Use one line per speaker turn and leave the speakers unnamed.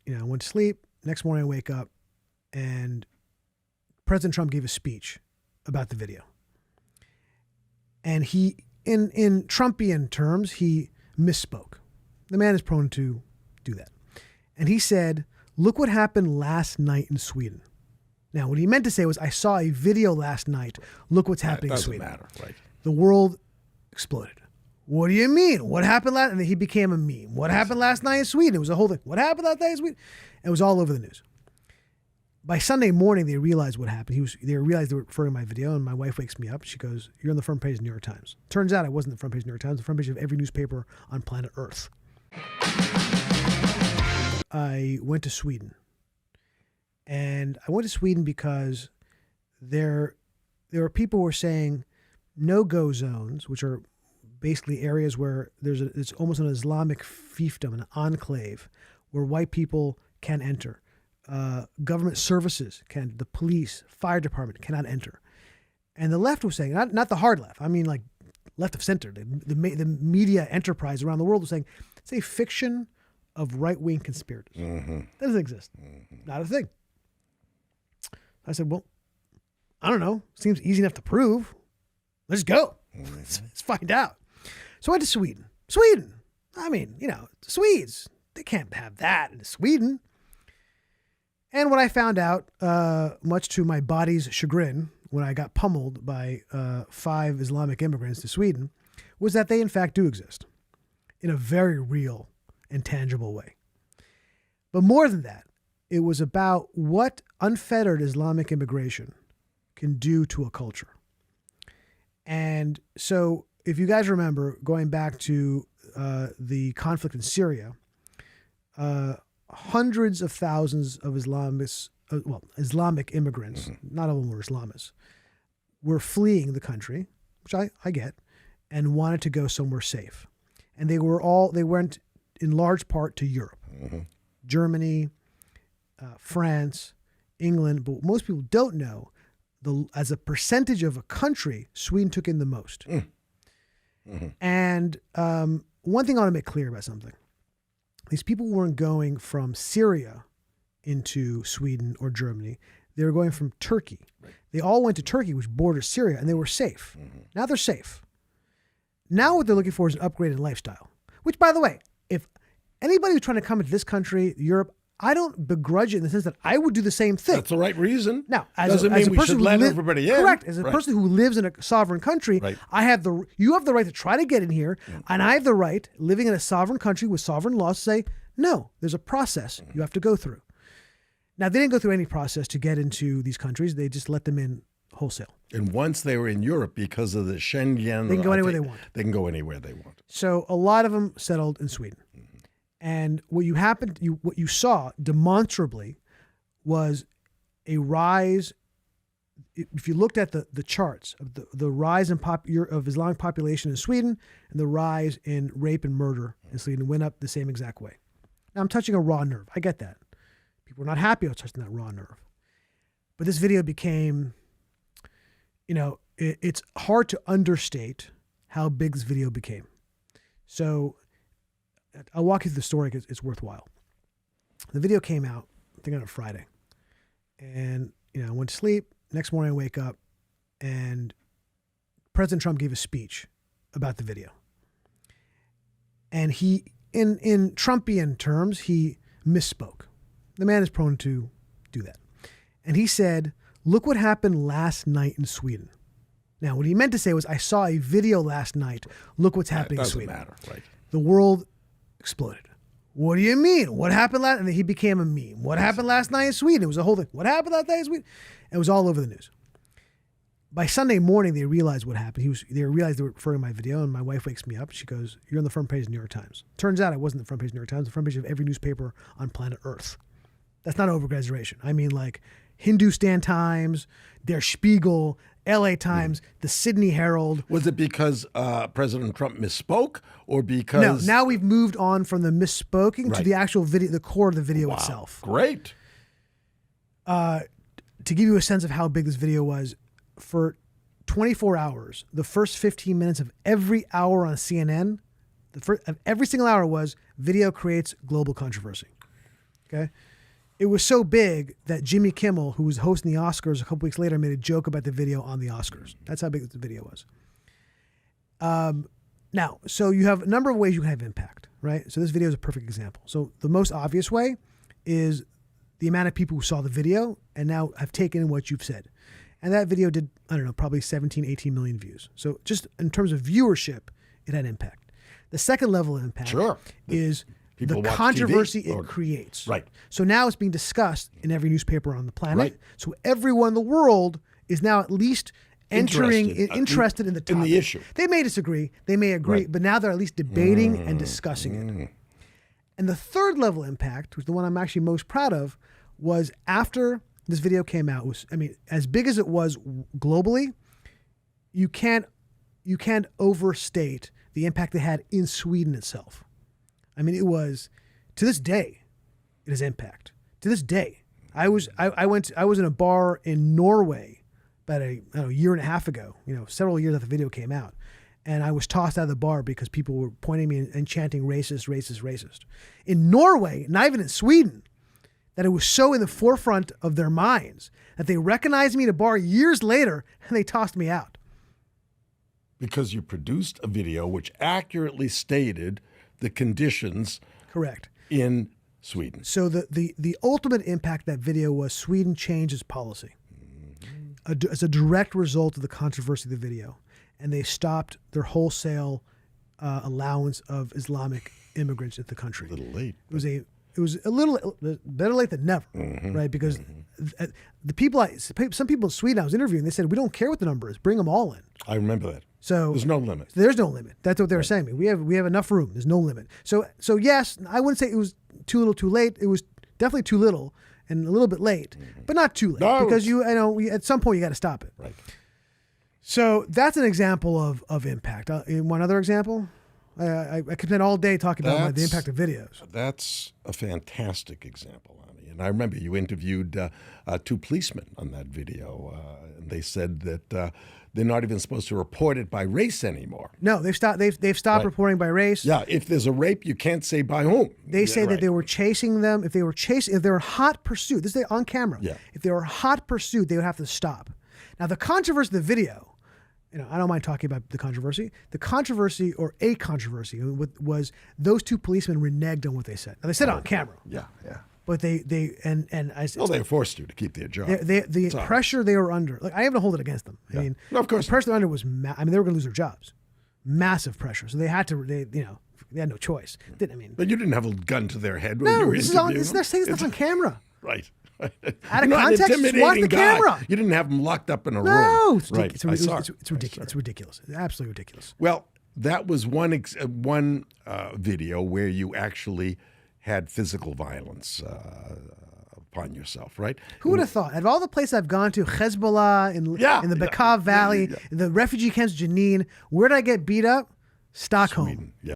I went to sleep. Next morning I wake up and President Trump gave a speech about the video. And he, in Trumpian terms, he misspoke. The man is prone to do that. And he said, look what happened last night in Sweden. Now, what he meant to say was, I saw a video last night. Look what's happening in Sweden.
Doesn't matter, right?
The world exploded. What do you mean? What happened last? And then he became a meme. What happened last night in Sweden? It was a whole thing. What happened last night in Sweden? It was all over the news. By Sunday morning, they realized what happened. They realized they were referring to my video, and my wife wakes me up. She goes, you're on the front page of the New York Times. Turns out I wasn't the front page of the New York Times, the front page of every newspaper on planet Earth. I went to Sweden. And I went to Sweden because there are people who are saying no-go zones, which are basically areas where it's almost an Islamic fiefdom, an enclave, where white people can enter. Government services can, the police, fire department cannot enter. And the left was saying, not the hard left, I mean like left of center, the media enterprise around the world was saying, it's a fiction of right-wing conspirators. Mm-hmm. That doesn't exist. Mm-hmm. Not a thing. I said, well, I don't know. Seems easy enough to prove. Let's go. Mm-hmm. Let's find out. So I went to Sweden. Sweden. I mean, Swedes, they can't have that in Sweden. And what I found out, much to my body's chagrin, when I got pummeled by 5 Islamic immigrants to Sweden, was that they in fact do exist in a very real and tangible way. But more than that, it was about what unfettered Islamic immigration can do to a culture. And so if you guys remember, going back to the conflict in Syria, hundreds of thousands of Islamic immigrants, not all of them were Islamists, were fleeing the country, which I get, and wanted to go somewhere safe. And they went in large part to Europe, Germany, France, England. But what most people don't know, as a percentage of a country, Sweden took in the most. Mm-hmm. And one thing I want to make clear about something. These people weren't going from Syria into Sweden or Germany. They were going from Turkey. Right. They all went to Turkey, which borders Syria, and they were safe. Mm-hmm. Now they're safe. Now what they're looking for is an upgraded lifestyle, which, by the way, if anybody who's trying to come into this country, Europe, I don't begrudge it in the sense that I would do the same thing.
That's the right reason.
Now,
doesn't mean we should let everybody in.
Correct. As a person who lives in a sovereign country, you have the right to try to get in here, and I have the right, living in a sovereign country with sovereign laws, to say, no, there's a process you have to go through. Now, they didn't go through any process to get into these countries. They just let them in wholesale. And
once they were in Europe, because of the Schengen,
they can go anywhere they want.
They can go anywhere they want.
So a lot of them settled in Sweden. And what you saw demonstrably was a rise. If you looked at the charts of the rise of Islamic population in Sweden and the rise in rape and murder in Sweden went up the same exact way. Now I'm touching a raw nerve. I get that. People are not happy about touching that raw nerve. But this video became, it's hard to understate how big this video became. So I'll walk you through the story because it's worthwhile. The video came out, I think on a Friday. And, I went to sleep. Next morning I wake up and President Trump gave a speech about the video. And he, in Trumpian terms, he misspoke. The man is prone to do that. And he said, look what happened last night in Sweden. Now, what he meant to say was, I saw a video last night. Look what's happening in Sweden.
Doesn't matter, right?
The world exploded. What do you mean? What happened last? And then he became a meme. What happened last night in Sweden? It was a whole thing. What happened last night in Sweden? It was all over the news. By Sunday morning, they realized what happened. They realized they were referring to my video, and my wife wakes me up. She goes, you're on the front page of the New York Times. Turns out I wasn't the front page of the New York Times, the front page of every newspaper on planet Earth. That's not over-exaggeration. I mean, like Hindustan Times, Der Spiegel, LA Times, the Sydney Herald.
Was it because President Trump misspoke, or because...
No, now we've moved on from the misspoking to the actual video, the core of the video itself.
Great.
To give you a sense of how big this video was, for 24 hours, the first 15 minutes of every hour on CNN, every single hour was video creates global controversy. Okay. It was so big that Jimmy Kimmel, who was hosting the Oscars a couple weeks later, made a joke about the video on the Oscars. That's how big the video was. Now, so you have a number of ways you can have impact, right? So this video is a perfect example. So the most obvious way is the amount of people who saw the video and now have taken in what you've said. And that video did, I don't know, probably 17, 18 million views. So just in terms of viewership, it had impact. The second level of impact is the controversy it creates.
Right.
So now it's being discussed in every newspaper on the planet.
Right.
So everyone in the world is now at least interested in the topic.
In the issue.
They may disagree, they may agree,
Right.
but now they're at least debating and discussing it. And the third level impact, which is the one I'm actually most proud of, was after this video came out. As big as it was globally, you can't overstate the impact it had in Sweden itself. It was, to this day, it has impact. To this day. I was in a bar in Norway about a year and a half ago, several years after the video came out. And I was tossed out of the bar because people were pointing at me and chanting racist, racist, racist. In Norway, not even in Sweden, that it was so in the forefront of their minds that they recognized me at a bar years later and they tossed me out.
Because you produced a video which accurately stated the conditions
Correct.
in Sweden.
So the ultimate impact of that video was Sweden changed its policy as a direct result of the controversy of the video. And they stopped their wholesale allowance of Islamic immigrants into the country.
A little late.
It was a little better late than never, right? Because the people, some people in Sweden I was interviewing, they said, we don't care what the number is, bring them all in.
I remember that.
So
there's no limit.
There's no limit. That's what they were saying. We have enough room. There's no limit. So yes, I wouldn't say it was too little, too late. It was definitely too little and a little bit late, but not too late because at some point you got to stop it.
Right.
So that's an example of impact. One other example, I could spend all day talking about the impact of videos.
That's a fantastic example, Ani. And I remember you interviewed two policemen on that video. And they said that they're not even supposed to report it by race anymore.
No, they've stopped. They've stopped reporting by race.
Yeah, if there's a rape, you can't say by whom.
They say that they were chasing them. If they were in hot pursuit, this is on camera.
Yeah.
If they were hot pursuit, they would have to stop. Now the controversy of the video. I don't mind talking about the controversy. The controversy, or a controversy, was those two policemen reneged on what they said. Now they said it on camera.
Yeah, yeah.
But they I said,
They forced you to keep their job.
the pressure they were under. Like, I have to hold it against them.
Yeah.
No,
of course.
The pressure they're under was. They were going to lose their jobs. Massive pressure. So they had to. They had no choice.
But you didn't have a gun to their head when you
No,
were
this is
interviewing
on. They're saying stuff on camera.
Right.
Out of context, just watch the camera.
You didn't have them locked up in a room.
No, it's
right.
ridiculous. It's ridiculous. It's ridiculous. It's absolutely ridiculous.
Well, that was one video where you actually had physical violence upon yourself, right?
Who would have thought? Out of all the places I've gone to, Hezbollah in the Bekaa Valley, the refugee camps, Jenin, where did I get beat up? Stockholm.
Sweden. Yeah.